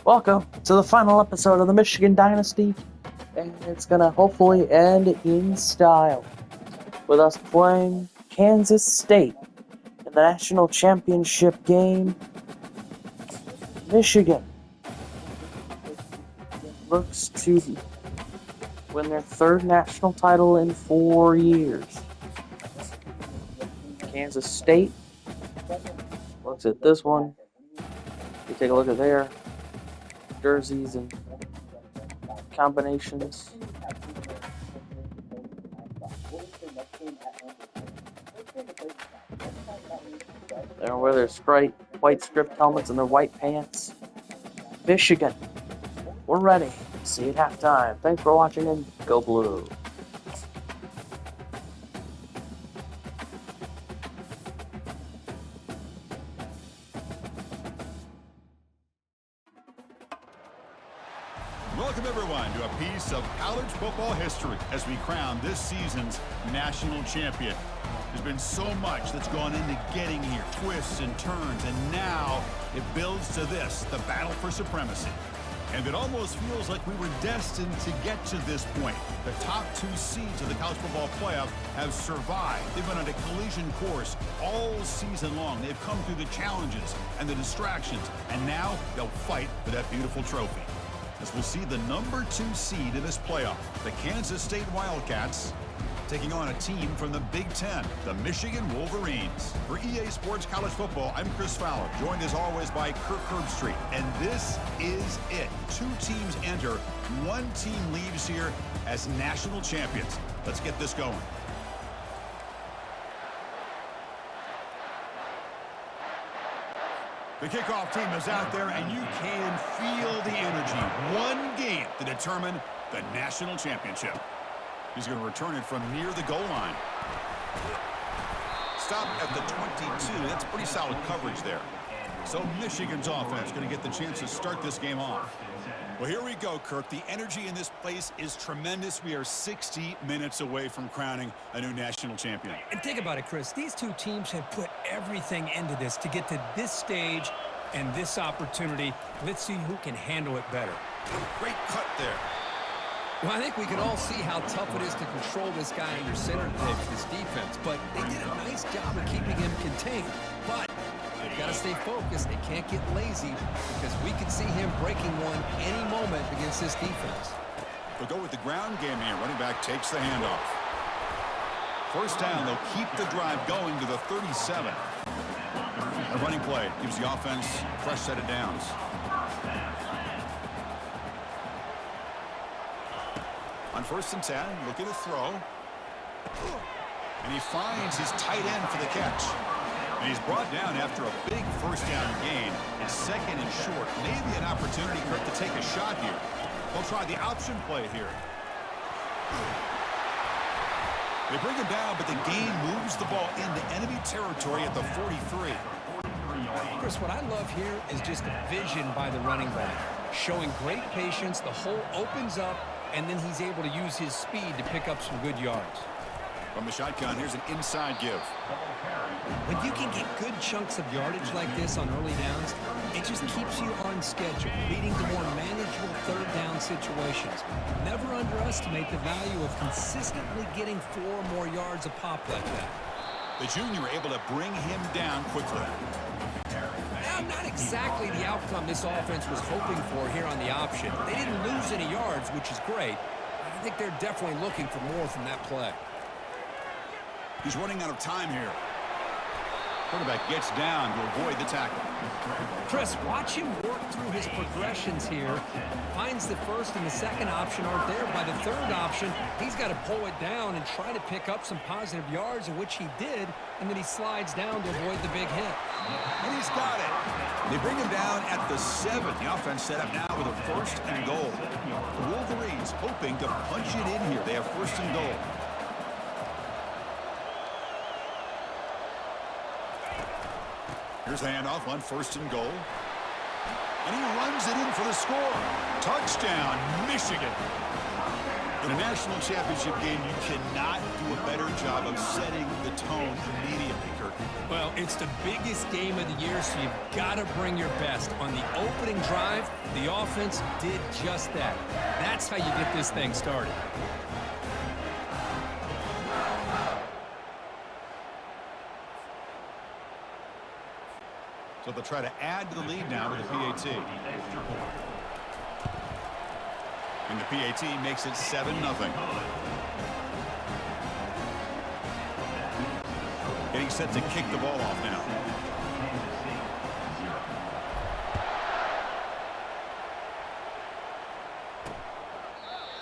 Welcome to the final episode of the Michigan Dynasty, and it's gonna hopefully end in style with us playing Kansas State in the national championship game. Michigan looks to win their third national title in 4 years. Kansas State looks at this one. You take a look at their jerseys and combinations. They wear their white striped helmets and their white pants. Michigan, we're ready. See you at halftime. Thanks for watching and go blue. Welcome everyone to a piece of college football history as we crown this season's national champion. There's been so much that's gone into getting here, twists and turns, and now it builds to this, the battle for supremacy. And it almost feels like we were destined to get to this point. The top 2 seeds of the college football playoff have survived. They've been on a collision course all season long. They've come through the challenges and the distractions, and now they'll fight for that beautiful trophy. As we'll see the number 2 seed in this playoff, the Kansas State Wildcats, taking on a team from the Big Ten, the Michigan Wolverines. For EA Sports College Football, I'm Chris Fowler, joined as always by Kirk Herbstreit. And this is it. 2 teams enter, 1 team leaves here as national champions. Let's get this going. The kickoff team is out there, and you can feel the energy. 1 game to determine the national championship. He's going to return it from near the goal line. Stop at the 22. That's pretty solid coverage there. So Michigan's offense going to get the chance to start this game off. Well, here we go, Kirk. The energy in this place is tremendous. We are 60 minutes away from crowning a new national champion. And think about it, Chris. These 2 teams have put everything into this to get to this stage and this opportunity. Let's see who can handle it better. Great cut there. Well, I think we can all see how tough it is to control this guy under center today with this defense. But they did a nice job of keeping him contained. But they've got to stay focused. They can't get lazy because we could see him breaking one any moment against this defense. They'll go with the ground game here. Running back takes the handoff. First down, they'll keep the drive going to the 37. A running play gives the offense a fresh set of downs. On 1st and 10, looking to throw. And he finds his tight end for the catch. And he's brought down after a big first down gain. And 2nd and short. Maybe an opportunity, Kirk, to take a shot here. They'll try the option play here. They bring him down, but the gain moves the ball into enemy territory at the 43. Chris, what I love here is just the vision by the running back. Showing great patience, the hole opens up, and then he's able to use his speed to pick up some good yards. From the shotgun, here's an inside give. When you can get good chunks of yardage like this on early downs, it just keeps you on schedule, leading to more manageable 3rd down situations. Never underestimate the value of consistently getting 4 or more yards a pop like that. The junior able to bring him down quickly. Not exactly the outcome this offense was hoping for here on the option. They didn't lose any yards, which is great. I think they're definitely looking for more from that play. He's running out of time here. Quarterback gets down to avoid the tackle. Chris, watch him work through his progressions here. Finds the 1st and the 2nd option aren't there. By the 3rd option, he's got to pull it down and try to pick up some positive yards, in which he did, and then he slides down to avoid the big hit. And he's got it. They bring him down at the 7. The offense set up now with a 1st and goal. The Wolverines hoping to punch it in here. They have 1st and goal. Here's the handoff on 1st and goal. And he runs it in for the score. Touchdown, Michigan. In a national championship game, you cannot do a better job of setting the tone immediately, Kirk. Well, it's the biggest game of the year, so you've got to bring your best. On the opening drive, the offense did just that. That's how you get this thing started. So they'll try to add to the lead now with the PAT. And the PAT makes it 7-0. Getting set to kick the ball off now.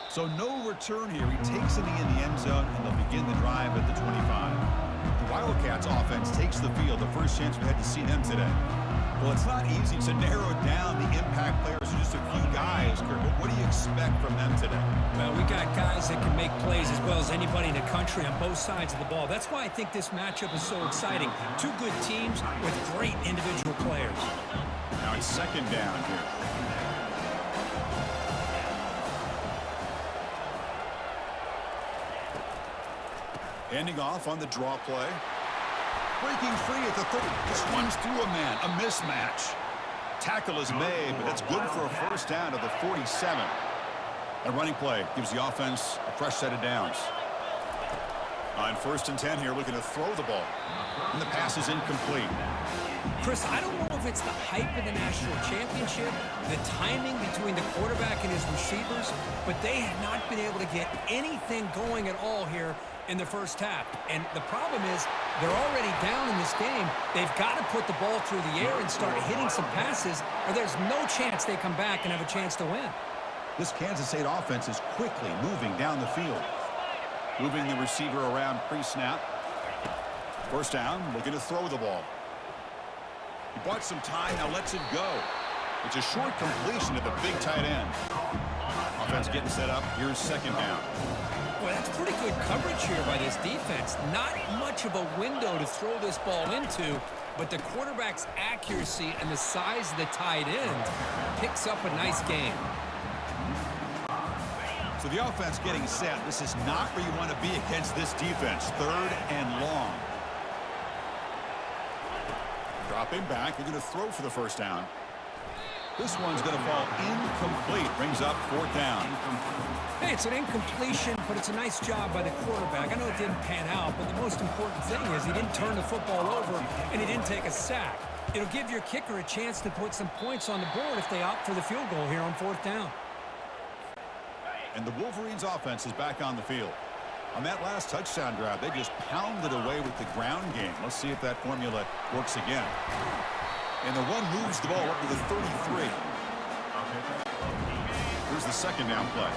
So no return here. He takes it in the end zone, and they'll begin the drive at the 25. The Wildcats offense takes the field. The first chance we had to see them today. Well, it's not easy to narrow down the impact players. Just a few guys, Kirk. What do you expect from them today? Well, we got guys that can make plays as well as anybody in the country on both sides of the ball. That's why I think this matchup is so exciting. Two good teams with great individual players. Now it's second down here. Ending off on the draw play. Breaking free at the 30. This runs through a man. A mismatch. Tackle is made, but that's good for a first down to the 47. A running play gives the offense a fresh set of downs. On 1st and 10 here, looking to throw the ball. And the pass is incomplete. Chris, I don't know if it's the hype of the national championship, the timing between the quarterback and his receivers, but they have not been able to get anything going at all here in the first half. And the problem is they're already down in this game. They've got to put the ball through the air and start hitting some passes, or there's no chance they come back and have a chance to win. This Kansas State offense is quickly moving down the field. Moving the receiver around pre-snap. First down, looking to throw the ball. He bought some time, now lets it go. It's a short completion to the big tight end. Offense getting set up. Here's second down. Boy, that's pretty good coverage here by this defense. Not much of a window to throw this ball into, but the quarterback's accuracy and the size of the tight end picks up a nice game. So the offense getting set. This is not where you want to be against this defense. 3rd and long. Dropping back. They're going to throw for the first down. This one's going to fall incomplete. Brings up 4th down. Hey, it's an incompletion, but it's a nice job by the quarterback. I know it didn't pan out, but the most important thing is he didn't turn the football over and he didn't take a sack. It'll give your kicker a chance to put some points on the board if they opt for the field goal here on 4th down. And the Wolverines offense is back on the field. On that last touchdown drive, they just pounded away with the ground game. Let's see if that formula works again. And the one moves the ball up to the 33. Here's the second down play.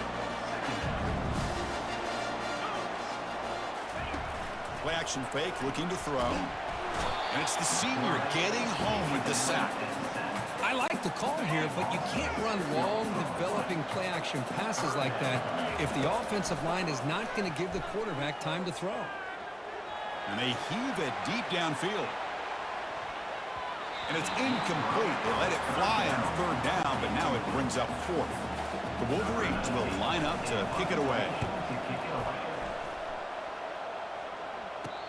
Play action fake, looking to throw. And it's the senior getting home with the sack. I like the call here, but you can't run long, developing play-action passes like that if the offensive line is not going to give the quarterback time to throw. And they heave it deep downfield. And it's incomplete. They let it fly on 3rd down, but now it brings up 4th. The Wolverines will line up to kick it away.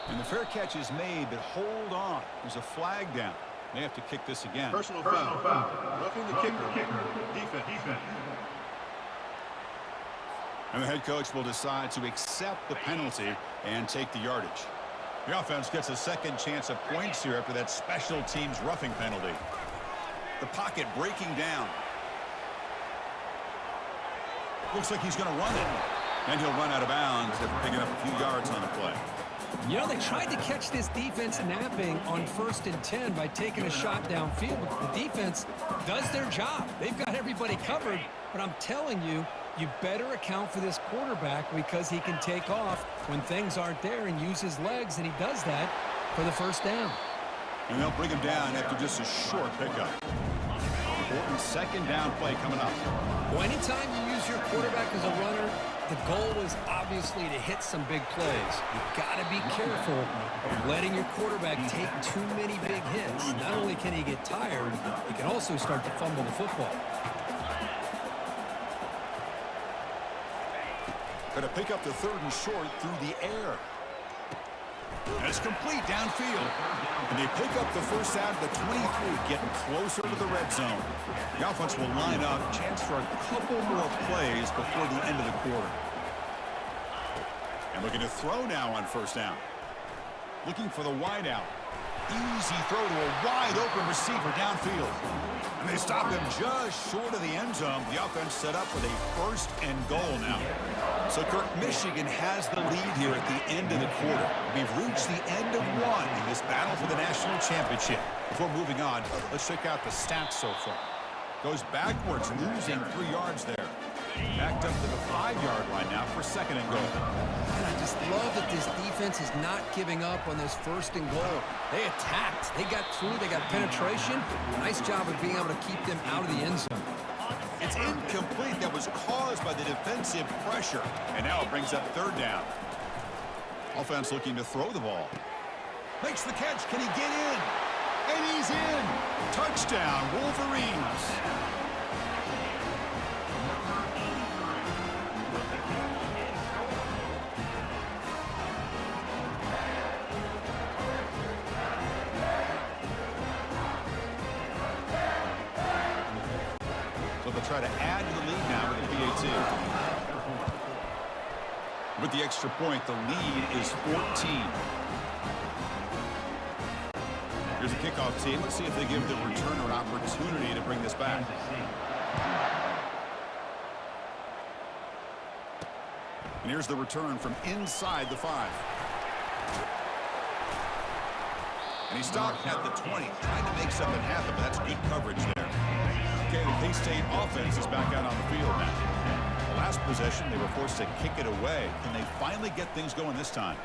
And the fair catch is made, but hold on. There's a flag down. They have to kick this again. Personal foul. Roughing the kicker. Defense. And the head coach will decide to accept the penalty and take the yardage. The offense gets a second chance at points here after that special teams roughing penalty. The pocket breaking down. Looks like he's going to run it. And he'll run out of bounds after picking up a few yards on the play. You know, they tried to catch this defense napping on 1st and 10 by taking a shot downfield. But the defense does their job. They've got everybody covered. But I'm telling you, you better account for this quarterback because he can take off when things aren't there and use his legs, and he does that for the first down. And they'll bring him down after just a short pickup. Important second down play coming up. Well, anytime you use your quarterback as a runner, the goal is obviously to hit some big plays. You've got to be careful of letting your quarterback take too many big hits. Not only can he get tired, he can also start to fumble the football. Going to pick up the 3rd and short through the air. And it's complete downfield. And they pick up the first out of the 23, getting closer to the red zone. The offense will line up, chance for a couple more plays before the end of the quarter. And looking to throw now on first down. Looking for the wide out. Easy throw to a wide-open receiver downfield. And they stop him just short of the end zone. The offense set up with a 1st and goal now. So, Kirk, Michigan has the lead here at the end of the quarter. We've reached the end of one in this battle for the national championship. Before moving on, let's check out the stats so far. Goes backwards, losing 3 yards there. Backed up to the 5-yard line now for 2nd and goal. And I just love that this defense is not giving up on this 1st and goal. They attacked. They got through. They got penetration. Nice job of being able to keep them out of the end zone. It's incomplete. That was caused by the defensive pressure. And now it brings up 3rd down. Offense looking to throw the ball. Makes the catch. Can he get in? And he's in. Touchdown, Wolverines. They'll try to add to the lead now with the PAT. With the extra point, the lead is 14. Here's a kickoff team. Let's see if they give the returner an opportunity to bring this back. And here's the return from inside the 5. And he stopped at the 20, trying to make something happen, but that's good coverage there. Okay, the K-State offense is back out on the field now. The last possession, they were forced to kick it away. Can they finally get things going this time?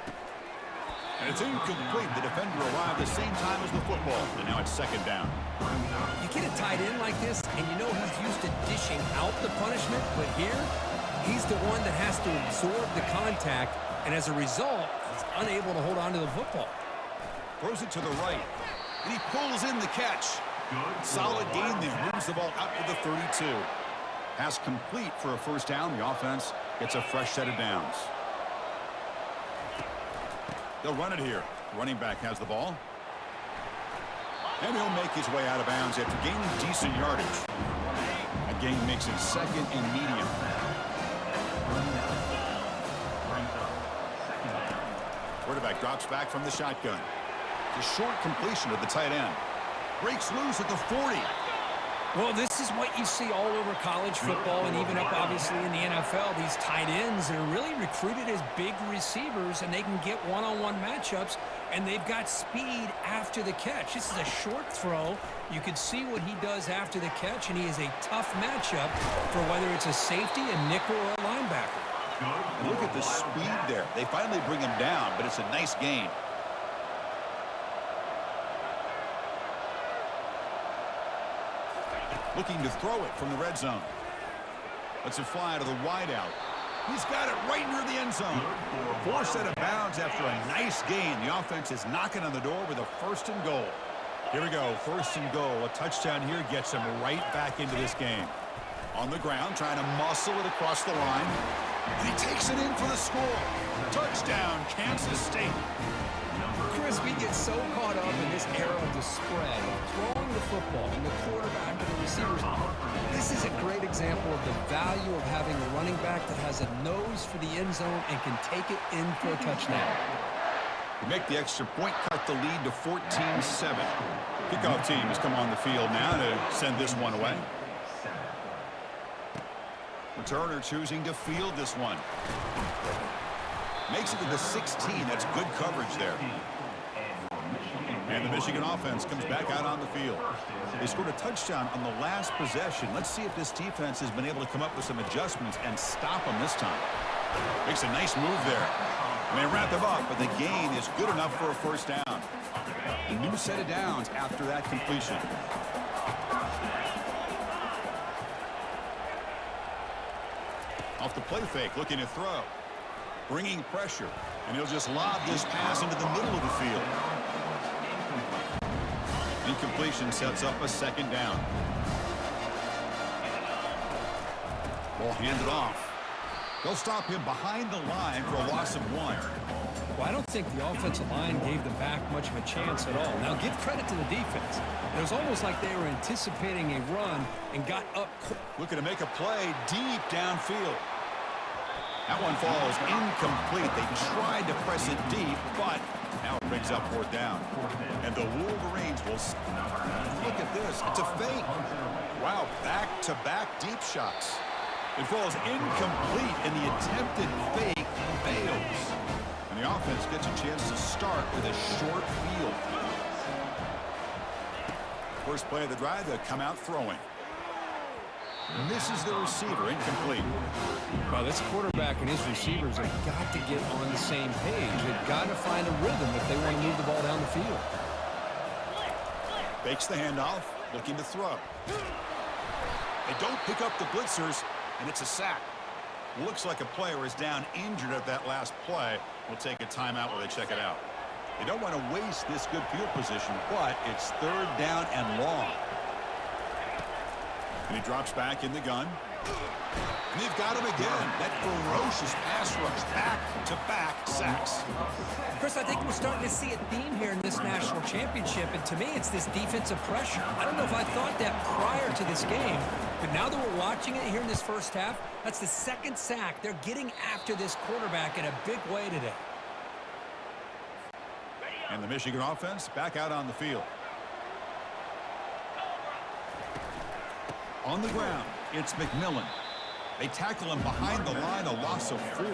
And it's incomplete. The defender arrived the same time as the football, and now it's 2nd down. You get a tight end like this, and you know he's used to dishing out the punishment, but here, he's the one that has to absorb the contact, and as a result, he's unable to hold on to the football. Throws it to the right, and he pulls in the catch. Solid gain there. Moves the ball out to the 32. Pass complete for a 1st down. The offense gets a fresh set of downs. They'll run it here. The running back has the ball. And he'll make his way out of bounds after gaining decent yardage. A gain makes it 2nd and medium. Quarterback drops back from the shotgun. The short completion to the tight end. Breaks loose at the 40. Well, this is what you see all over college football and even up, obviously, in the NFL. These tight ends are really recruited as big receivers, and they can get one-on-one matchups, and they've got speed after the catch. This is a short throw. You can see what he does after the catch, and he is a tough matchup for whether it's a safety, a nickel, or a linebacker. And look at the speed there. They finally bring him down, but it's a nice gain. Looking to throw it from the red zone. Lets it fly to the wide out. He's got it right near the end zone. Forced out of bounds after a nice gain. The offense is knocking on the door with a 1st and goal. Here we go, 1st and goal. A touchdown here gets him right back into this game. On the ground, trying to muscle it across the line. And he takes it in for the score. Touchdown, Kansas State. Chris, we get so caught up in this era of the spread, of throwing the football, and the quarterback and the receivers. This is a great example of the value of having a running back that has a nose for the end zone and can take it in for a touchdown. To make the extra point, cut the lead to 14-7. Kickoff team has come on the field now to send this one away. Returner choosing to field this one. Makes it to the 16. That's good coverage there. And the Michigan offense comes back out on the field. They scored a touchdown on the last possession. Let's see if this defense has been able to come up with some adjustments and stop them this time. Makes a nice move there. And they wrap them up, but the gain is good enough for a 1st down. A new set of downs after that completion. Off the play fake, looking to throw. Bringing pressure. And he'll just lob this pass into the middle of the field. Incompletion sets up a 2nd down. Ball handed off. They'll stop him behind the line for a loss of 1. Well, I don't think the offensive line gave them back much of a chance at all. Now, give credit to the defense. It was almost like they were anticipating a run and got up. Looking to make a play deep downfield. That one falls incomplete. They tried to press it deep, but now it brings up 4th down. And the Wolverines will... Look at this. It's a fake. Wow, back-to-back deep shots. It falls incomplete, and the attempted fake fails. And the offense gets a chance to start with a short field. First play of the drive, they'll come out throwing. Misses the receiver, incomplete. Well, this quarterback and his receivers have got to get on the same page. They've got to find a rhythm if they want to move the ball down the field. Fakes the handoff, looking to throw. They don't pick up the blitzers, and it's a sack. Looks like a player is down injured at that last play. We'll take a timeout while they check it out. They don't want to waste this good field position, but it's 3rd down and long. And he drops back in the gun. And they've got him again. That ferocious pass rush, back-to-back sacks. Chris, I think we're starting to see a theme here in this national championship, and to me, it's this defensive pressure. I don't know if I thought that prior to this game, but now that we're watching it here in this first half, that's the 2nd sack. They're getting after this quarterback in a big way today. And the Michigan offense back out on the field. On the ground, it's McMillan. They tackle him behind the line, a loss of 4. They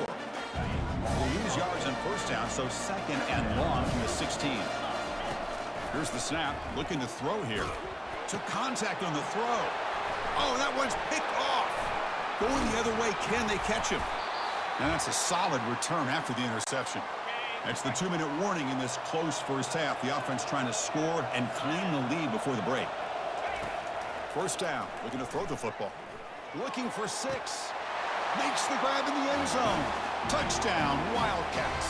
lose yards on 1st down, so 2nd and long from the 16. Here's the snap, looking to throw here. Took contact on the throw. Oh, that one's picked off. Going the other way, can they catch him? And that's a solid return after the interception. That's the 2-minute warning in this close first half. The offense trying to score and claim the lead before the break. 1st down, looking to throw the football. Looking for 6. Makes the grab in the end zone. Touchdown, Wildcats.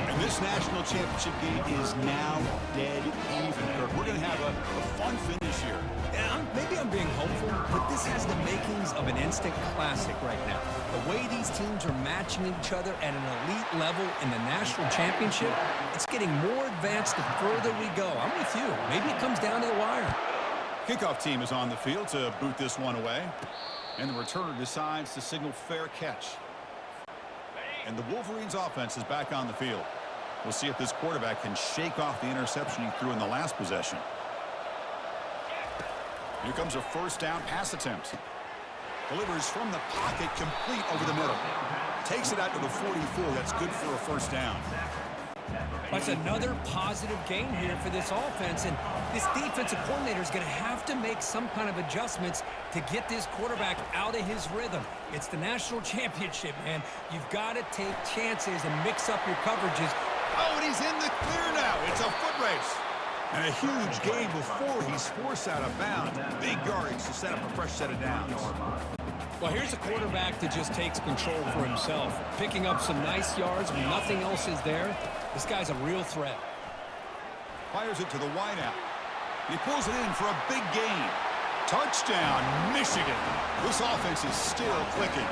And this national championship game is now dead even. We're going to have a fun finish here. Yeah, maybe I'm being hopeful, but this has the makings of an instant classic right now. The way these teams are matching each other at an elite level in the national championship, it's getting more advanced the further we go. I'm with you. Maybe it comes down to the wire. Kickoff team is on the field to boot this one away. And the returner decides to signal fair catch. And the Wolverines offense is back on the field. We'll see if this quarterback can shake off the interception he threw in the last possession. Here comes a 1st down pass attempt. Delivers from the pocket, complete over the middle. Takes it out to the 44. That's good for a 1st down. That's another positive game here for this offense, and this defensive coordinator is going to have to make some kind of adjustments to get this quarterback out of his rhythm. It's the national championship, man. You've got to take chances and mix up your coverages. Oh, and he's in the clear now. It's a foot race. And a huge gain before he's forced out of bounds. Big yardage to set up a fresh set of downs. Well, here's a quarterback that just takes control for himself. Picking up some nice yards when nothing else is there. This guy's a real threat. Fires it to the wideout. He pulls it in for a big gain. Touchdown, Michigan. This offense is still clicking.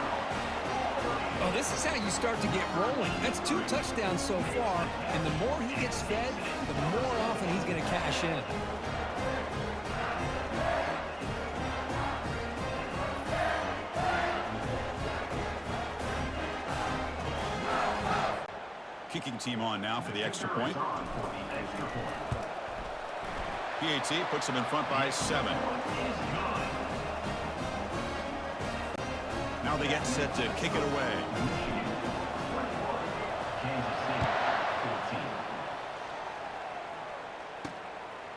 Oh, this is how you start to get rolling. That's 2 touchdowns so far, and the more he gets fed, the more often he's going to cash in. Kicking team on now for the extra point. PAT puts them in front by 7. Now they get set to kick it away.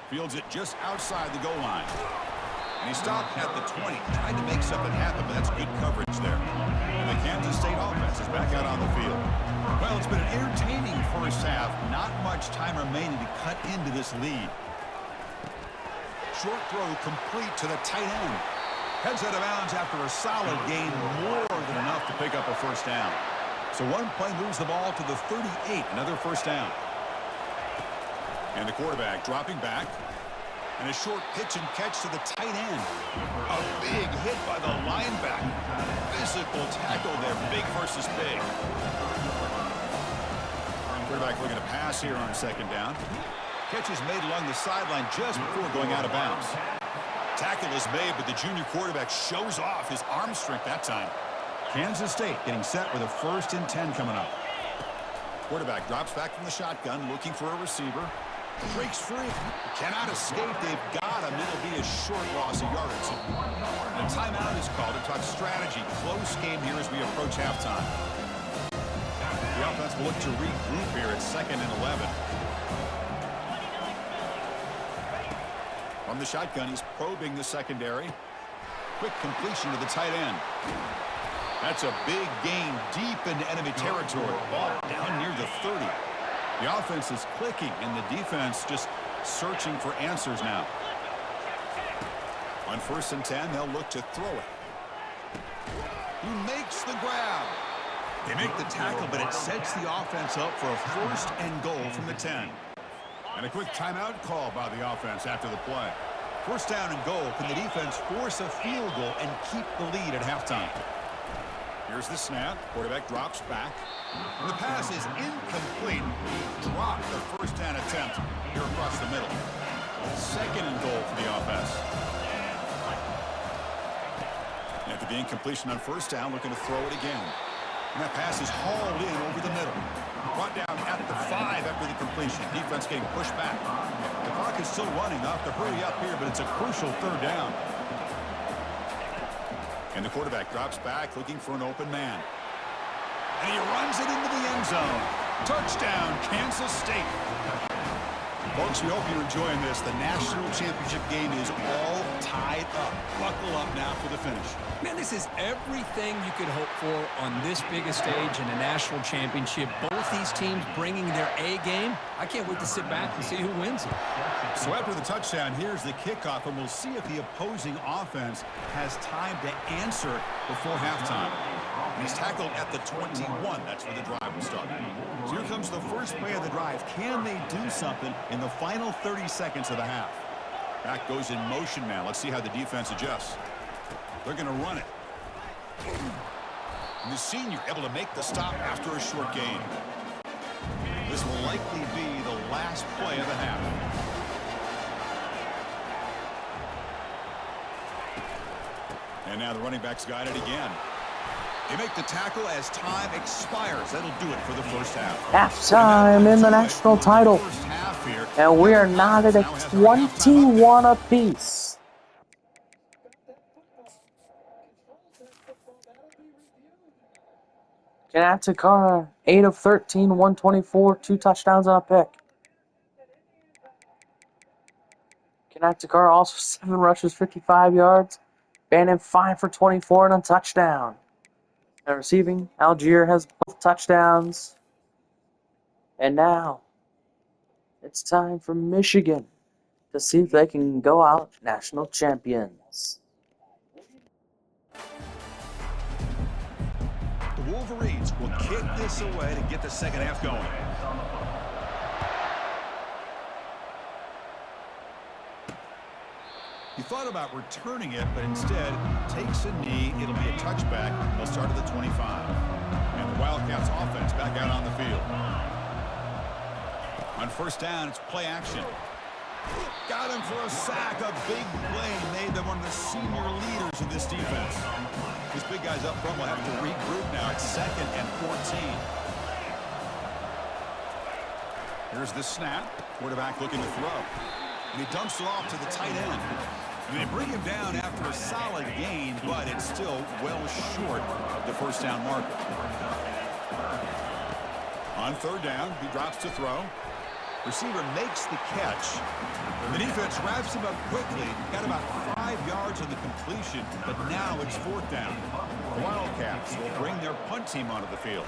Fields it just outside the goal line. And he stopped at the 20. Tried to make something happen, but that's good coverage there. And the Kansas State offense is back out on the field. Well, it's been an entertaining first half. Not much time remaining to cut into this lead. Short throw complete to the tight end. Heads out of bounds after a solid gain, more than enough to pick up a 1st down. So one play moves the ball to the 38, another 1st down. And the quarterback dropping back. And a short pitch and catch to the tight end. A big hit by the linebacker. Physical tackle there, big versus big. Quarterback looking to pass here on second down. Catch is made along the sideline just before going out of bounds. Tackle is made, but the junior quarterback shows off his arm strength that time. Kansas State getting set with a 1st and 10 coming up. Quarterback drops back from the shotgun, looking for a receiver. Breaks free. Cannot escape. They've got him. It'll be a short loss of yardage. And a timeout is called to talk strategy. Close game here as we approach halftime. The offense will look to regroup here at 2nd and 11. From the shotgun, he's probing the secondary. Quick completion to the tight end. That's a big gain deep into enemy territory. Ball down near the 30. The offense is clicking, and the defense just searching for answers now. On 1st and 10, they'll look to throw it. He makes the grab. They make the tackle, but it sets the offense up for a 1st and goal from the 10. And a quick timeout call by the offense after the play. 1st down and goal. Can the defense force a field goal and keep the lead at halftime? Here's the snap. Quarterback drops back. And the pass is incomplete. He dropped the 1st down attempt here across the middle. 2nd and goal for the offense. After the incompletion on 1st down, looking to throw it again. And that pass is hauled in over the middle. Brought down at the 5 after the completion. Defense getting pushed back. The clock is still running. They'll have to hurry up here, but it's a crucial 3rd down. And the quarterback drops back, looking for an open man. And he runs it into the end zone. Touchdown, Kansas State. Folks, we hope you're enjoying this. The national championship game is all tied up. Buckle up now for the finish. Man, this is everything you could hope for on this biggest stage in a national championship. Both these teams bringing their A game. I can't wait to sit back and see who wins it. So after the touchdown, here's the kickoff, and we'll see if the opposing offense has time to answer before halftime. He's tackled at the 21. That's where the drive will start. So here comes the first play of the drive. Can they do something in the final 30 seconds of the half? Back goes in motion now. Let's see how the defense adjusts. They're going to run it. And the senior able to make the stop after a short gain. This will likely be the last play of the half. And now the running back's got it again. They make the tackle as time expires. That'll do it for the 1st half. Halftime in the national title. And we are knotted at 21 apiece. Kenneth Takara, 8 of 13, 124, 2 touchdowns and a pick. Kenneth Takara also 7 rushes, 55 yards. Bannon 5 for 24 and a touchdown. And receiving, Algier has both touchdowns. And now, it's time for Michigan to see if they can go out national champions. The Wolverines will kick this away to get the 2nd half going. He thought about returning it, but instead takes a knee. It'll be a touchback. They'll start at the 25. And the Wildcats offense back out on the field. On 1st down, it's play action. Got him for a sack. A big play made them one of the senior leaders of this defense. These big guys up front will have to regroup now. It's 2nd and 14. Here's the snap. Quarterback looking to throw. And he dumps it off to the tight end. And they bring him down after a solid gain, but it's still well short of the 1st down marker. On 3rd down, he drops to throw. Receiver makes the catch. The defense wraps him up quickly. Got about 5 yards on the completion, but now it's 4th down. The Wildcats will bring their punt team onto the field.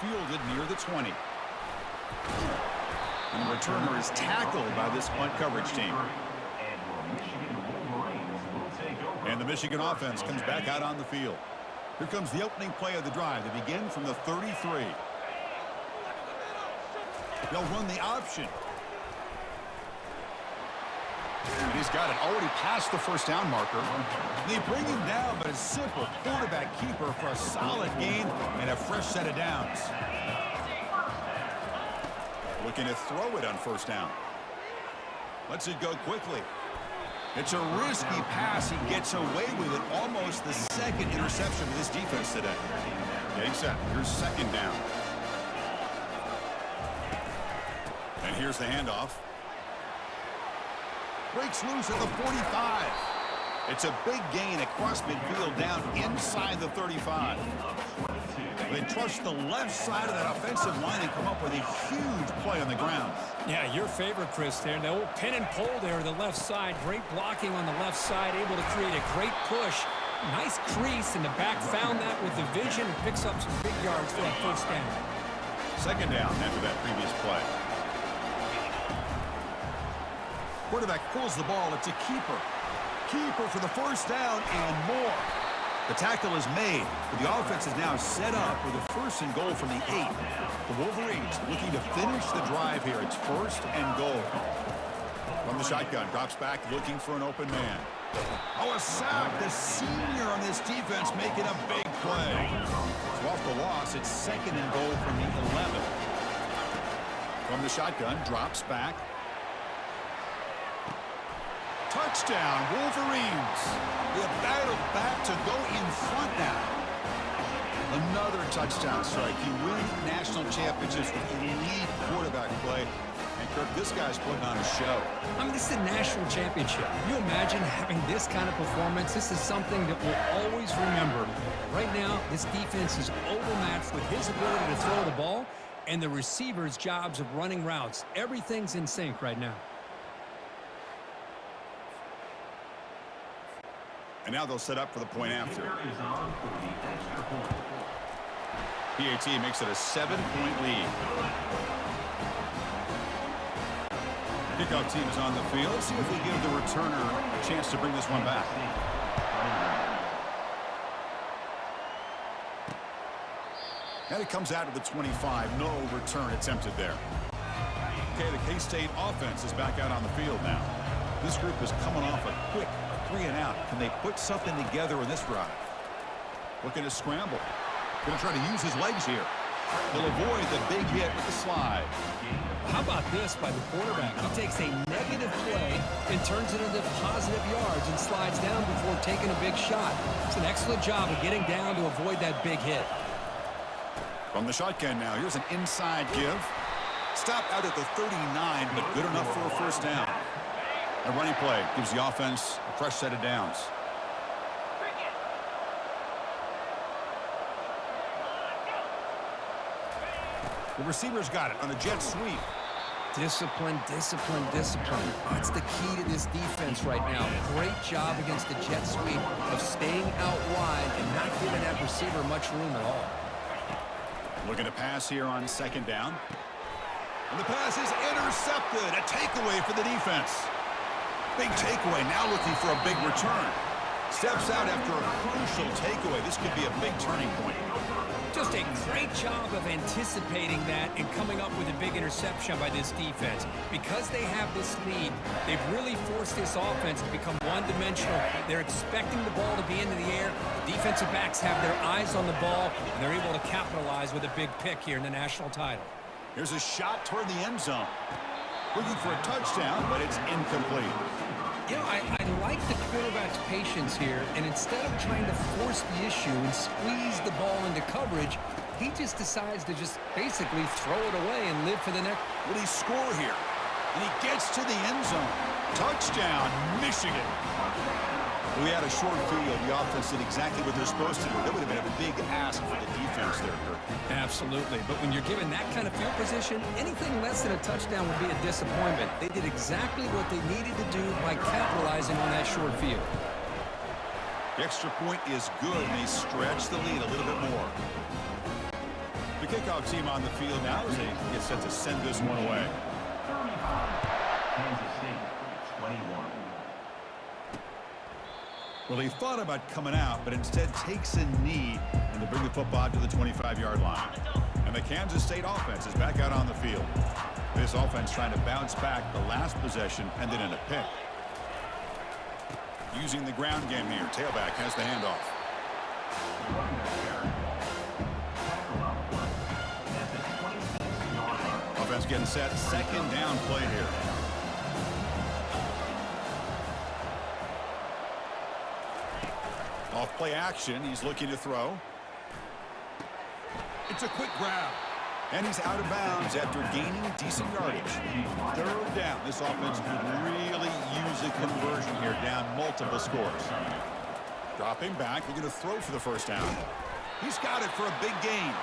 Fielded near the 20. And the returner is tackled by this punt coverage team. And the Michigan offense comes back out on the field. Here comes the opening play of the drive. They begin from the 33. They'll run the option. And he's got it already past the first down marker. They bring him down, but a simple quarterback keeper for a solid gain and a fresh set of downs. Looking to throw it on first down. Lets it go quickly. It's a risky pass. He gets away with it. Almost the second interception of this defense today. Getting set. Here's second down. And here's the handoff. Breaks loose at the 45. It's a big gain across midfield down inside the 35. They trust the left side of that offensive line and come up with a huge play on the ground. Yeah, your favorite, Chris, there. The old pin and pull there, the left side. Great blocking on the left side, able to create a great push. Nice crease, and the back found that with the vision and picks up some big yards for that first down. Second down after that previous play. Quarterback pulls the ball. It's a keeper. Keeper for the first down and more. The tackle is made, but the offense is now set up with a first and goal from the 8. The Wolverines looking to finish the drive here. It's first and goal. From the shotgun, drops back looking for an open man. Oh, a sack. The senior on this defense making a big play. So off the loss, it's second and goal from the 11. From the shotgun, drops back. Touchdown, Wolverines. They have battled back to go in front now. Another touchdown strike. You win national championships with elite quarterback play. And, Kirk, this guy's putting on a show. I mean, this is a national championship. Can you imagine having this kind of performance? This is something that we'll always remember. Right now, this defense is overmatched with his ability to throw the ball and the receivers' jobs of running routes. Everything's in sync right now. And now they'll set up for the point after. PAT makes it a 7-point lead. Kickoff team is on the field. Let's see if we give the returner a chance to bring this one back. And it comes out of the 25. No return attempted there. Okay, the K-State offense is back out on the field now. This group is coming off a quick 3 and out. Can they put something together in this drive? Looking to scramble. Going to try to use his legs here. He'll avoid the big hit with the slide. How about this by the quarterback? He takes a negative play and turns it into positive yards and slides down before taking a big shot. It's an excellent job of getting down to avoid that big hit. From the shotgun now, here's an inside give. Stopped out at the 39, but good enough for a first down. A running play gives the offense a fresh set of downs. The receiver's got it on a jet sweep. Discipline, discipline, discipline. That's the key to this defense right now. Great job against the jet sweep of staying out wide and not giving that receiver much room at all. Looking to pass here on second down. And the pass is intercepted. A takeaway for the defense. Big takeaway, now looking for a big return. Steps out after a crucial takeaway. This could be a big turning point. Just a great job of anticipating that and coming up with a big interception by this defense. Because they have this lead, they've really forced this offense to become one-dimensional. They're expecting the ball to be into the air. The defensive backs have their eyes on the ball, and they're able to capitalize with a big pick here in the national title. Here's a shot toward the end zone. Looking for a touchdown, but it's incomplete. You know, I like the quarterback's patience here, and instead of trying to force the issue and squeeze the ball into coverage, he just decides to just basically throw it away and live for the next. Will he score here? And he gets to the end zone. Touchdown, Michigan. We had a short field. The offense did exactly what they're supposed to do. That would have been a big ask for the defense there, Kirk. Absolutely. But when you're given that kind of field position, anything less than a touchdown would be a disappointment. They did exactly what they needed to do by capitalizing on that short field. The extra point is good, and they stretch the lead a little bit more. The kickoff team on the field now as they get set to send this one away. Kansas State, 21. Well, he thought about coming out, but instead takes a knee, and they bring the football to the 25-yard line. And the Kansas State offense is back out on the field. This offense trying to bounce back the last possession and then in a pick. Using the ground game here. Tailback has the handoff. Offense getting set. Second down play here. Off play action. He's looking to throw. It's a quick grab. And he's out of bounds after gaining decent yardage. Third down. This offense could really use a conversion here, down multiple scores. Dropping back. We're going to throw for the first down. He's got it for a big gain.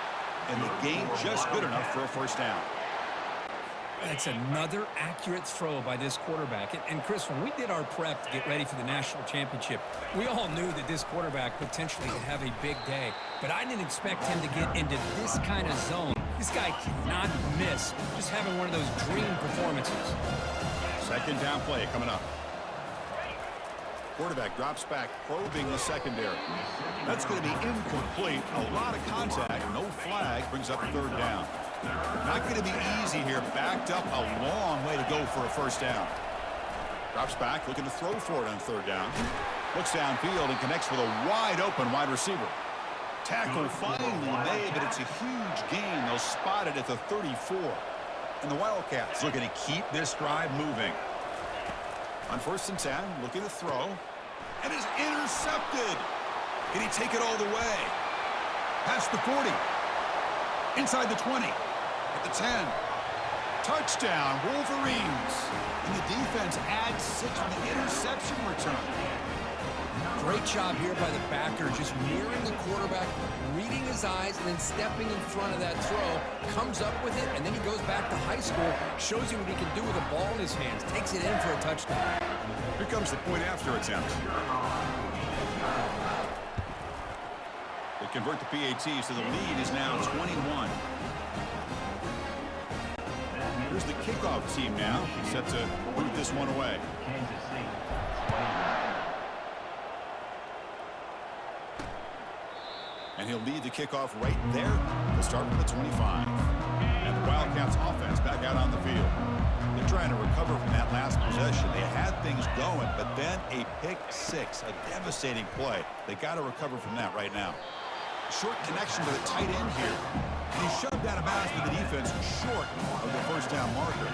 And the gain just good enough for a first down. That's another accurate throw by this quarterback. And Chris, when we did our prep to get ready for the national championship, we all knew that this quarterback potentially could have a big day. But I didn't expect him to get into this kind of zone. This guy cannot miss. Just having one of those dream performances. Second down play coming up. Quarterback drops back, probing the secondary. That's going to be incomplete. A lot of contact. No flag. Brings up third down. Not going to be easy here. Backed up a long way to go for a first down. Drops back, looking to throw for it on third down. Looks downfield and connects with a wide open wide receiver. Tackle finally made, but it's a huge gain. They'll spot it at the 34. And the Wildcats looking to keep this drive moving. On 1st and 10, looking to throw. And is intercepted. Can he take it all the way? Past the 40. Inside the 20. At the 10. Touchdown, Wolverines. And the defense adds 6 on the interception return. Great job here by the backer, just mirroring the quarterback, reading his eyes, and then stepping in front of that throw, comes up with it, and then he goes back to high school, shows you what he can do with a ball in his hands, takes it in for a touchdown. Here comes the point after attempt. They convert the PAT, so the lead is now 21. Here's the kickoff team now, set to boot this one away. And he'll lead the kickoff right there. We'll start from the 25. And the Wildcats offense back out on the field. They're trying to recover from that last possession. They had things going, but then a pick six, a devastating play. They got to recover from that right now. Short connection to the tight end here. And he shoved out of bounds with the defense short of the first down marker.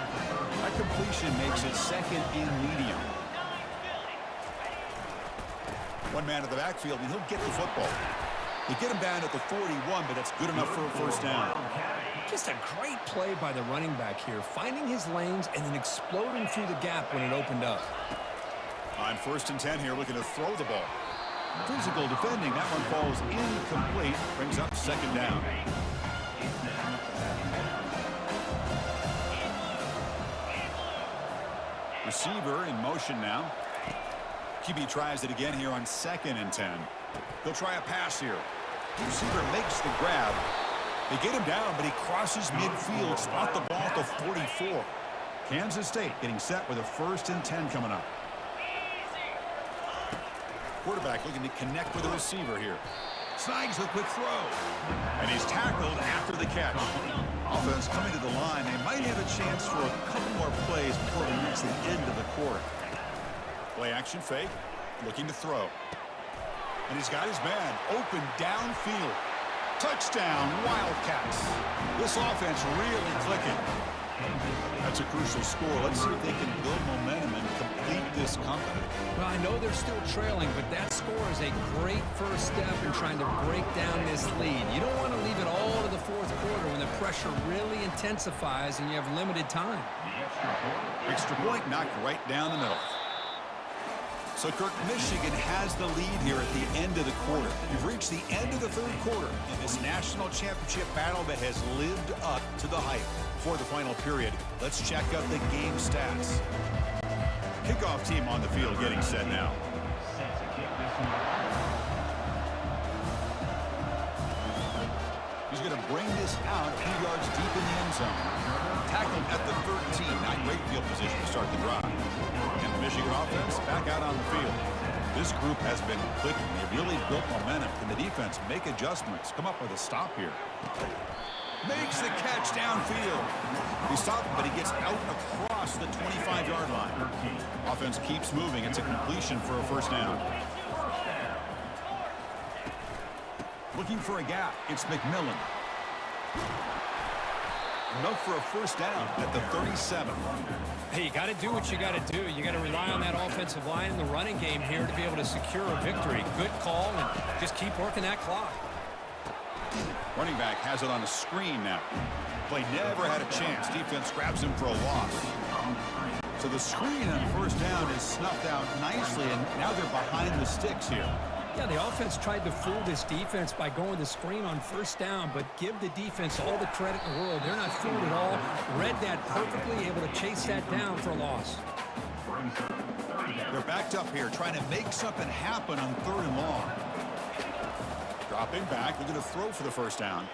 That completion makes it second and medium. One man at the backfield, and he'll get the football. They get him down at the 41, but that's good enough for a first down. Just a great play by the running back here, finding his lanes and then exploding through the gap when it opened up. On 1st and 10 here, looking to throw the ball. Physical defending, that one falls incomplete, brings up second down. Receiver in motion now. QB tries it again here on 2nd and 10. They'll try a pass here. The receiver makes the grab. They get him down, but he crosses midfield. Spot the ball at the 44. Kansas State getting set with a 1st and 10 coming up. Quarterback looking to connect with the receiver here. Snags the quick throw. And he's tackled after the catch. Offense coming to the line. They might have a chance for a couple more plays before we reach the end of the quarter. Play action fake. Looking to throw. And he's got his man open downfield. Touchdown, Wildcats. This offense really clicking. That's a crucial score. Let's see if they can build momentum and complete this comeback. Well, I know they're still trailing, but that score is a great first step in trying to break down this lead. You don't want to leave it all to the 4th quarter when the pressure really intensifies and you have limited time. Extra point knocked right down the middle. So, Kirk, Michigan has the lead here at the end of the quarter. We've reached the end of the 3rd quarter in this national championship battle that has lived up to the hype. For the final period, let's check out the game stats. Kickoff team on the field getting set now. He's going to bring this out a few yards deep in the end zone. Tackled at the 13. Not great field position to start the drive. And the Michigan offense back out on the field. This group has been clicking. They really built momentum. Can the defense make adjustments? Come up with a stop here. Makes the catch downfield. He stopped, but he gets out across the 25-yard line. Offense keeps moving. It's a completion for a first down. Looking for a gap. It's McMillan. Enough for a first down at the 37. Hey, you got to do what you got to do. You got to rely on that offensive line in the running game here to be able to secure a victory. Good call, and just keep working that clock. Running back has it on a screen now. Play never had a chance. Defense grabs him for a loss. So the screen on first down is snuffed out nicely, and now they're behind the sticks here. Yeah, the offense tried to fool this defense by going the screen on first down, but give the defense all the credit in the world. They're not fooled at all. Read that perfectly, able to chase that down for a loss. They're backed up here, trying to make something happen on 3rd and long. Dropping back, looking to throw for the first down.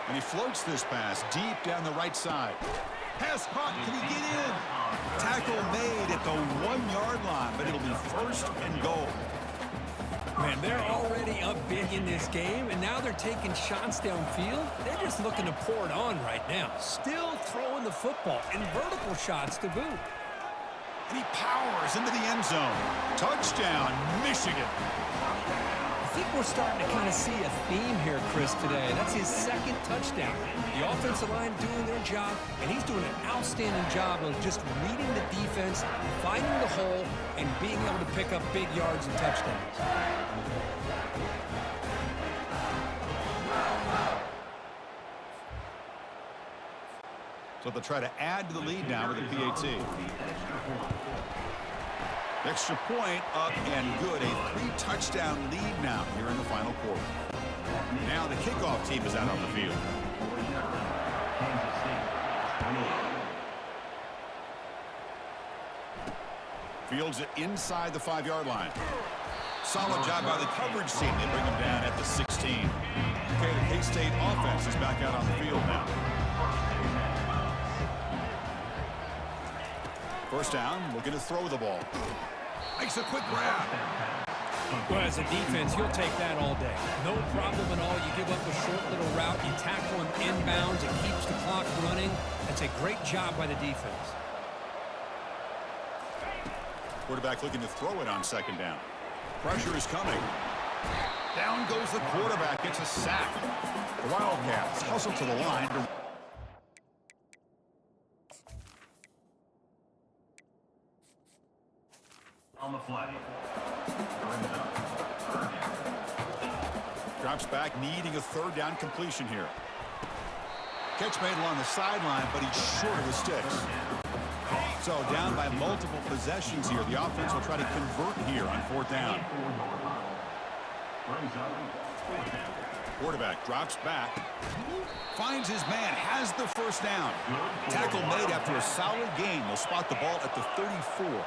And he floats this pass deep down the right side. Pass caught, can he get in? Tackle made at the 1-yard line, but it'll be first and goal. Man, they're already up big in this game, and now they're taking shots downfield. They're just looking to pour it on right now. Still throwing the football, and vertical shots to boot. And he powers into the end zone. Touchdown, Michigan. I think we're starting to kind of see a theme here, Chris, today. That's his 2nd touchdown. The offensive line doing their job, and he's doing an outstanding job of just reading the defense, finding the hole, and being able to pick up big yards and touchdowns. So they'll try to add to the lead now with a PAT. Extra point up and good. A 3-touchdown lead now here in the final quarter. Now the kickoff team is out on the field. Fields it inside the 5-yard line. Solid job by the coverage team. They bring him down at the 16. Okay, the K-State offense is back out on the field now. First down, looking to throw the ball. Makes a quick grab. Well, as a defense, you'll take that all day. No problem at all. You give up a short little route. You tackle him inbounds. It keeps the clock running. That's a great job by the defense. Quarterback looking to throw it on 2nd down. Pressure is coming. Down goes the quarterback. It's a sack. The Wildcats hustle to the line. On the flag. Drops back, needing a 3rd down completion here. Catch made along the sideline, but he's short of the sticks. So down by multiple possessions here. The offense will try to convert here on 4th down. Quarterback drops back. Finds his man, has the first down. Tackle made after a solid gain. They'll spot the ball at the 34.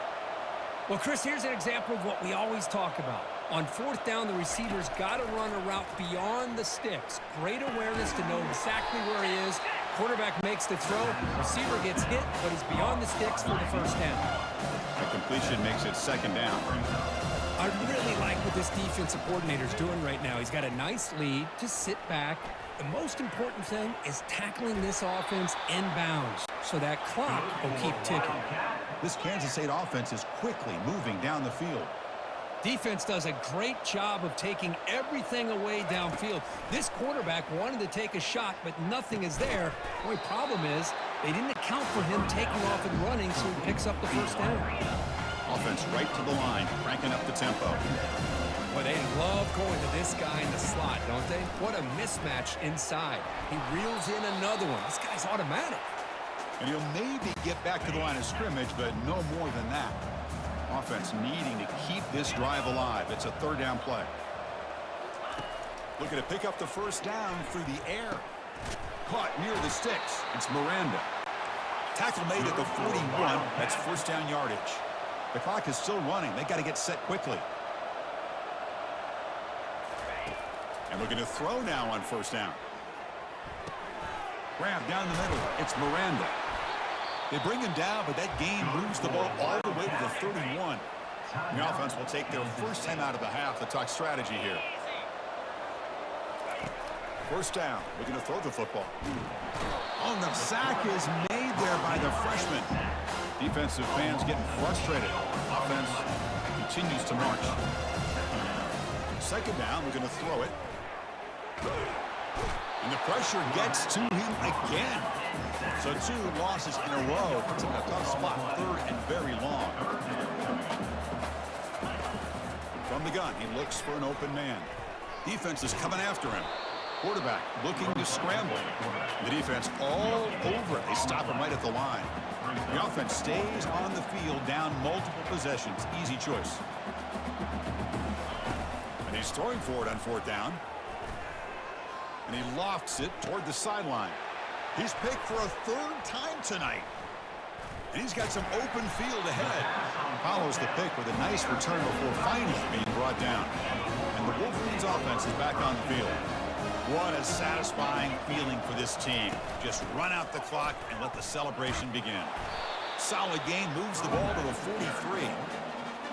Well, Chris, here's an example of what we always talk about. On 4th down, the receiver's got to run a route beyond the sticks. Great awareness to know exactly where he is. Quarterback makes the throw. Receiver gets hit, but he's beyond the sticks for the first down. The completion makes it 2nd down. I really like what this defensive coordinator's doing right now. He's got a nice lead. Just sit back. The most important thing is tackling this offense inbounds so that clock will keep ticking. This Kansas State offense is quickly moving down the field. Defense does a great job of taking everything away downfield. This quarterback wanted to take a shot, but nothing is there. The only problem is they didn't account for him taking off and running, so he picks up the first down. Offense right to the line, cranking up the tempo. Well, they love going to this guy in the slot, don't they? What a mismatch inside. He reels in another one. This guy's automatic. And he'll maybe get back to the line of scrimmage, but no more than that. Offense needing to keep this drive alive. It's a 3rd down play. Looking to pick up the first down through the air. Caught near the sticks. It's Miranda. Tackle made at the 41. That's first down yardage. The clock is still running. They got to get set quickly. And looking to throw now on first down. Grab down the middle. It's Miranda. They bring him down, but that gain moves the ball all the way to the 31. The offense will take their first time out of the half to talk strategy here. First down. Looking to throw the football. Oh, the sack is made there by the freshman. Defensive fans getting frustrated. Offense continues to march. Second down. We're going to throw it. And the pressure gets to him again. So 2 losses in a row. Puts him in a tough spot. 3rd and very long. From the gun, he looks for an open man. Defense is coming after him. Quarterback looking to scramble. The defense all over it. They stop him right at the line. The offense stays on the field, down multiple possessions. Easy choice. And he's throwing for it on 4th down. And he lofts it toward the sideline. He's picked for a 3rd time tonight. And he's got some open field ahead. Follows the pick with a nice return before finally being brought down. And the Wolverines offense is back on the field. What a satisfying feeling for this team. Just run out the clock and let the celebration begin. Solid game, moves the ball to the 43.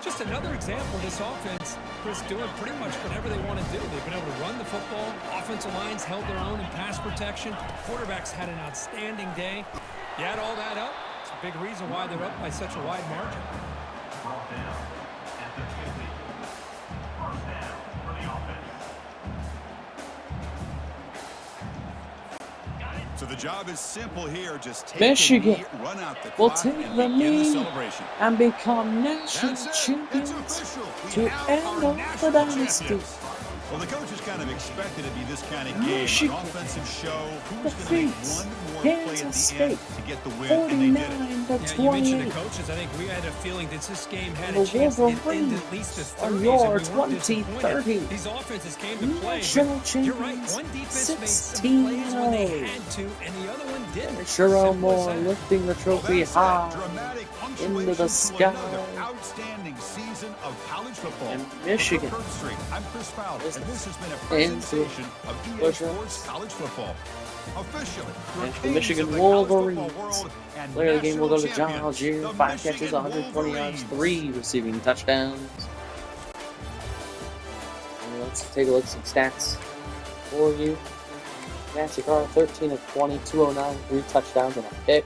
Just another example of this offense, Chris, doing pretty much whatever they want to do. They've been able to run the football. Offensive lines held their own in pass protection. Quarterbacks had an outstanding day. You add all that up, it's a big reason why they're up by such a wide margin. So the job is simple here. Just take Michigan the knee, run out the will clock, take and the begin knee the celebration. and become national That's it. It's champions official. We to have end our off the national dynasty. champions. Well, the coaches kind of expected it to be this kind of game. Michigan An offensive show. Who's going to make defeats one more play at Kansas the end State to get the win? And they did it. 49 to Yeah, you mentioned 28. the coaches. I think we had a feeling that this game had The a chance to end Wolverines at least the 30s. on and your we weren't 2030 disappointed. These offenses came to play. national But you're right. champions, One defense made some plays when they 16-0. had to, and the other one didn't. Jerome Simple as Moore that. lifting the Well, trophy that's it. high Dramatic into the punctuation sky. to another outstanding season of college football. And Michigan For Third Street, I'm Chris Fowler, is and this has been a into presentation of EA push-ups. Sports College Football. Officially, your And the kings Michigan of the college football Wolverines. world and Player of the game will go to national John champions, Algier. the 5 catches, Michigan 120 yards, Wolverines. 3 receiving touchdowns. And let's take a look at some stats for you. Nancy Carr, 13 of 20, 209, 3 touchdowns and a pick.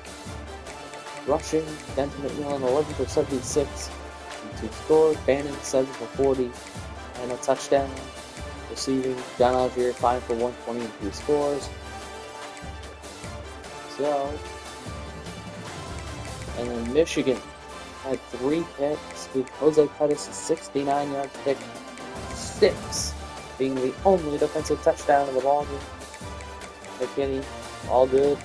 Rushing, Denton McMillan, 11 for 76, and 2 scores. Bannon, 7 for 40, and a touchdown. Receiving, John Algier, 5 for 120 and 3 scores. So, and then Michigan had 3 picks, with Jose Pettis' 69-yard pick, 6 being the only defensive touchdown of the ball game. McKinney, all good.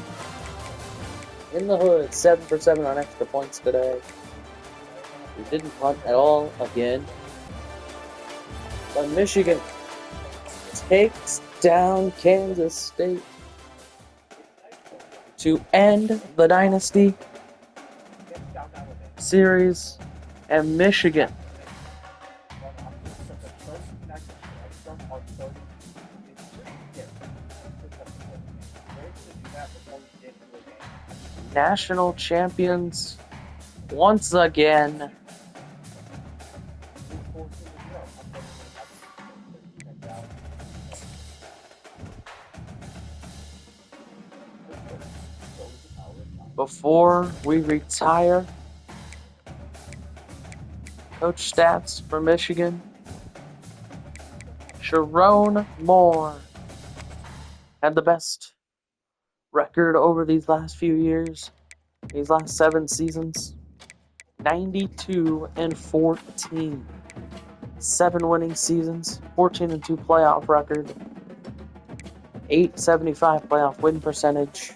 In the hood, 7 for 7 on extra points today. We didn't punt at all again. But Michigan takes down Kansas State to end the Dynasty series, and Michigan national champions once again. Before we retire, coach stats for Michigan. Jerome Moore had the best record over these last few years, these last 7 seasons. 92-14. 7 winning seasons, 14-2 playoff record, 875 playoff win percentage.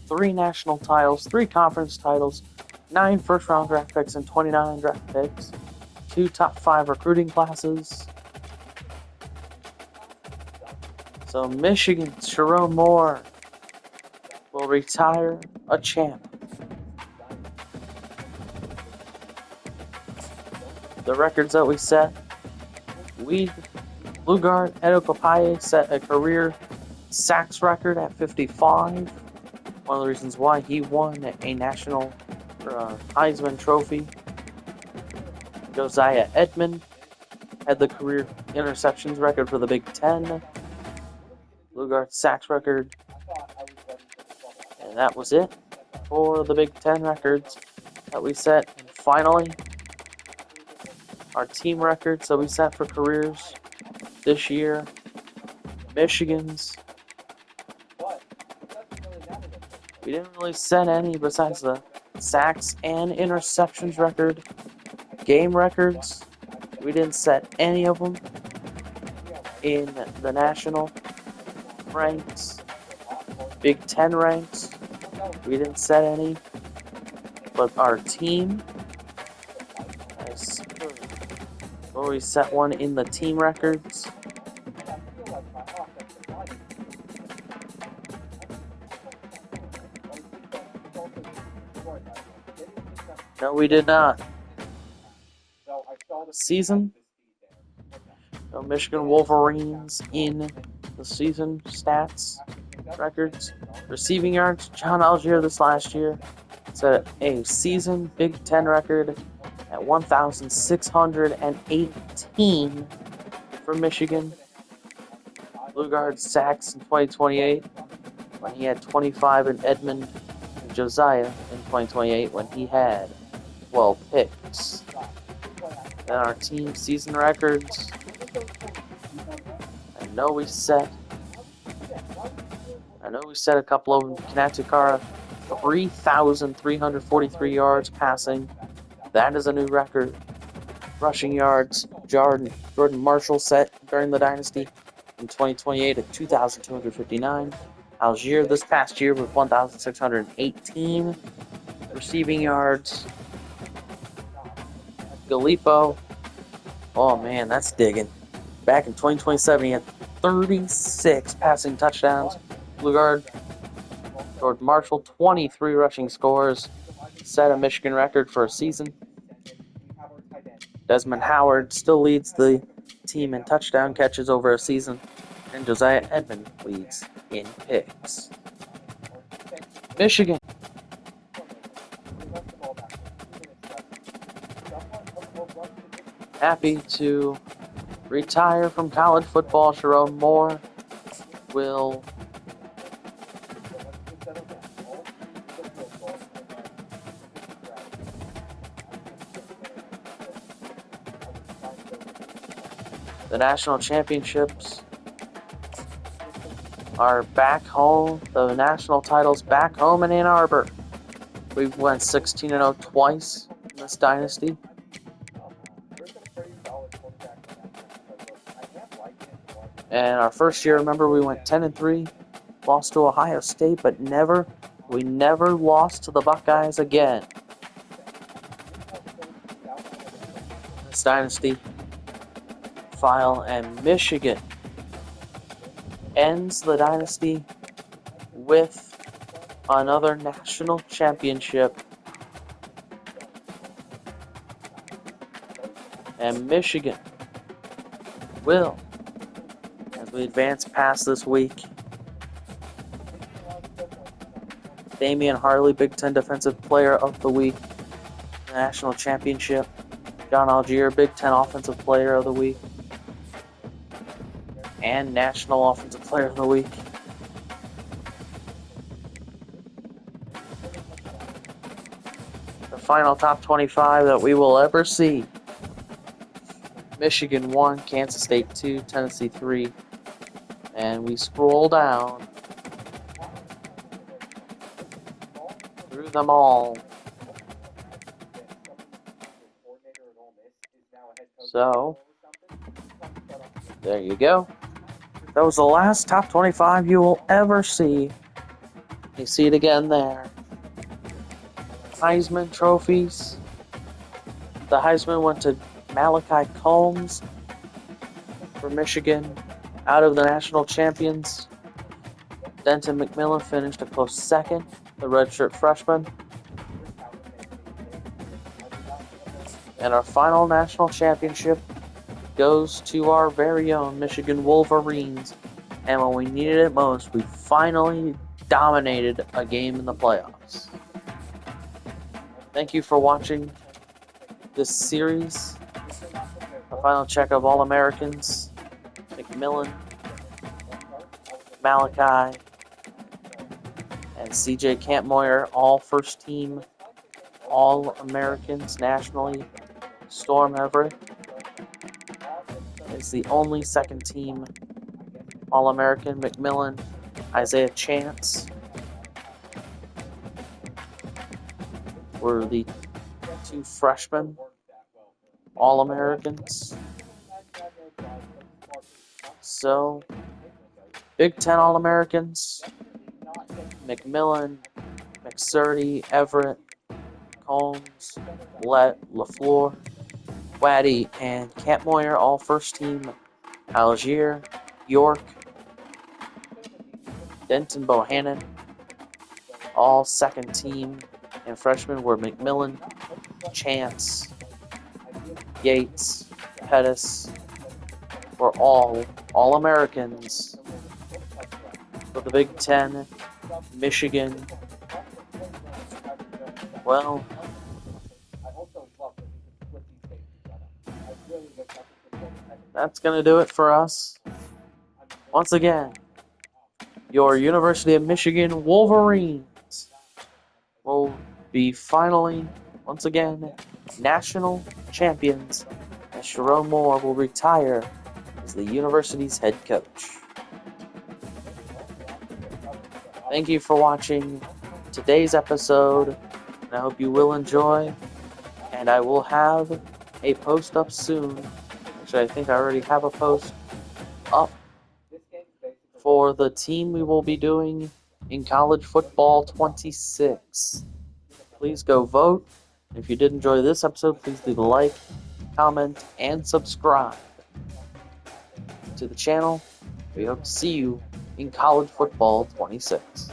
3 national titles, 3 conference titles, 9 first-round draft picks, and 29 draft picks. 2 top 5 recruiting classes. So Michigan's Jerome Moore will retire a champ. The records that we set, Blue Guard Edo Kopaye set a career sacks record at 55. One of the reasons why he won a national Heisman Trophy. Josiah Edmond had the career interceptions record for the Big Ten. Blue Guard sacks record. And that was it for the Big Ten records that we set. And finally, our team records that we set for careers this year. Michigan's. We didn't really set any besides the sacks and interceptions record. Game records, we didn't set any of them in the national ranks. Big Ten ranks, we didn't set any. But our team, well, we set one in the team records. No, we did not. Season. No Michigan Wolverines in the season stats records. Receiving yards. John Algier this last year set a season Big Ten record at 1,618 for Michigan. Blue Guard sacks in 2028 when he had 25, and Edmund Josiah in 2028 when he had 12 picks. Then our team season records. I know we set a couple of them. Kanatukara, 3,343 yards passing. That is a new record. Rushing yards, Jordan Marshall set during the Dynasty in 2028 at 2,259. Algier this past year with 1,618 receiving yards. Gallipo, oh man, that's digging. Back in 2027, he had 36 passing touchdowns. Blue Guard, Jordan Marshall, 23 rushing scores, set a Michigan record for a season. Desmond Howard still leads the team in touchdown catches over a season, and Josiah Edmond leads in picks. Michigan. Happy to retire from college football. Sharon Moore will the national championships are back home. The national titles back home in Ann Arbor. We went 16-0 twice in this dynasty. And our first year, remember, we went 10-3, lost to Ohio State, but we never lost to the Buckeyes again. This dynasty file, and Michigan ends the dynasty with another national championship. And Michigan will, as we advance past this week, Damian Harley, Big Ten Defensive Player of the Week, National Championship. John Algier, Big Ten Offensive Player of the Week, and National Offensive Player of the Week. The final top 25 that we will ever see. Michigan 1, Kansas State 2, Tennessee 3. And we scroll down through them all. So, there you go. That was the last top 25 you will ever see. You see it again there. Heisman trophies. The Heisman went to Malachi Combs for Michigan, out of the national champions. Denton McMillan finished a close second, the redshirt freshman. And our final national championship goes to our very own Michigan Wolverines. And when we needed it most, we finally dominated a game in the playoffs. Thank you for watching this series, the final check of All-Americans. McMillan, Malachi, and CJ Campmoyer, all first team All-Americans nationally. Storm Everett is the only second team All-American. McMillan, Isaiah Chance were the two freshmen All-Americans. So, Big Ten All-Americans, McMillan, McSurdy, Everett, Combs, LaFleur, Waddy, and Campmoyer, all first team Algier, York, Denton Bohannon, all second team, and freshmen were McMillan, Chance, Yates, Pettis, were all All-Americans for the Big Ten. Michigan, well, that's going to do it for us. Once again, your University of Michigan Wolverines will be finally, once again, national champions, as Sharon Moore will retire as the university's head coach. Thank you for watching today's episode, and I hope you will enjoy. And I will have a post up soon. Actually, I think I already have a post up for the team we will be doing in College Football 26. Please go vote. If you did enjoy this episode, please leave a like, comment, and subscribe to the channel. We hope to see you in College Football 26.